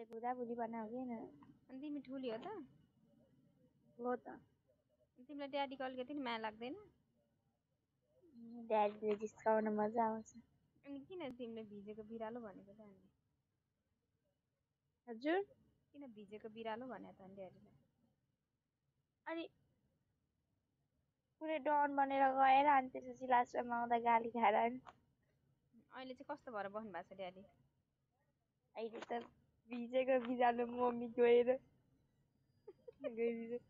बुढाबुढी बनाउँदैन अनि तिमी ठुली हो त हो त तिमीलाई ड्याडीको अलिकति नि माया लाग्दैन ड्याडीले जिस्काउन मजा आउँछ अनि किन तिमीले भिजेको बिरालो भनेको त अनि हजुर किन भिजेको बिरालो भने त अनि ड्याडीलाई अनि पुरै डन बनेर गएर अनि त्यसपछि लास्टमा आउँदा गाली खाएर नि अहिले चाहिँ कस्तो भएर बस्नु भएको छ ड्याडी अहिले त भिजेको बिरालो मम्मी गएर गइदिन्छ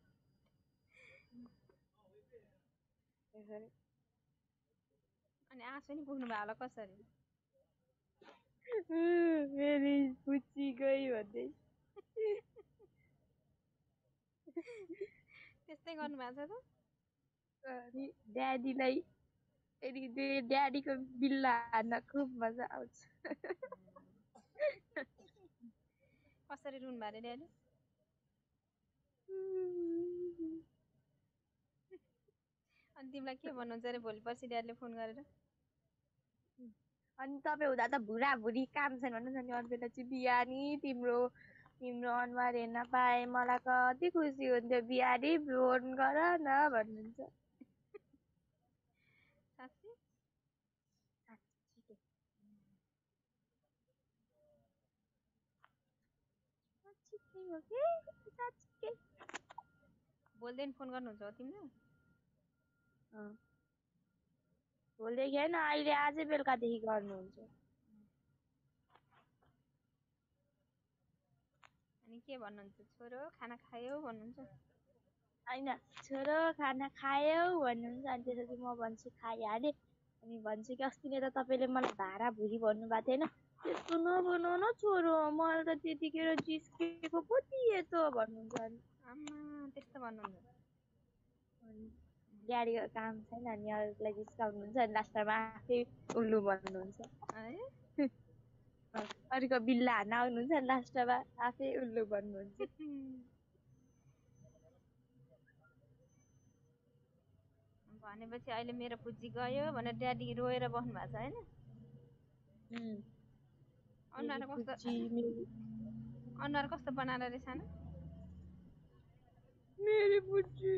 यसरी अनि आँसु नि पुग्नु भयो होला कसरी मेरी पुच्ची गई भन्दै त्यस्तै गर्नु भएको छ त अनि ड्याडीलाई ड्याडीको बिल्ला हान्न खुब मजा आउँछ कसरी रुनु भयो अरे ड्याडी अनि तिमीलाई के भन्नुहुन्छ अरे भोलि पर्सि ड्याडीले फोन गरेर अनि तपाईँ हुँदा त बुढाबुढी काम छैन भन्नु नि अरू बेला चाहिँ बिहानी तिम्रो अनुहार हेर्न पाएँ मलाई कति खुसी हुन्थ्यो बिहानी फोन गर न भन्नुहुन्छ साँच्ची भोलिदेखि फोन गर्नुहुन्छ हो तिमीले भोलिदेखि होइन अहिले आजै बेलुकादेखि गर्नुहुन्छ अनि के भन्नुहुन्छ छोरो खाना खायौ भन्नुहुन्छ होइन छोरो खाना खायौ भन्नुहुन्छ अनि त्यसपछि म भन्छु खाइहालेँ अनि भन्छु कि अस्ति नै त तपाईँले मलाई भाडा भुरी भन्नुभएको थिएन त्यस्तो नबनाउ न छोरो मलाई त त्यतिखेर जिस्केको पो थिएँ त भन्नुहुन्छ आमा त्यस्तो भन्नुहुन्छ अनि ड्याडीको काम छैन अनि अरूलाई जिस्काउनुहुन्छ अनि लास्टमा आफै उल्लु भन्नुहुन्छ है अरूको बिल्ला हान्न आउनुहुन्छ अनि लास्टमा आफै उल्लु भन्नुहुन्छ भनेपछि अहिले मेरो पुच्ची गयो भनेर ड्याडी रोएर बस्नु भएको छ होइन अनुहार कस्तो बनाएर रे सानो मेरी पुच्ची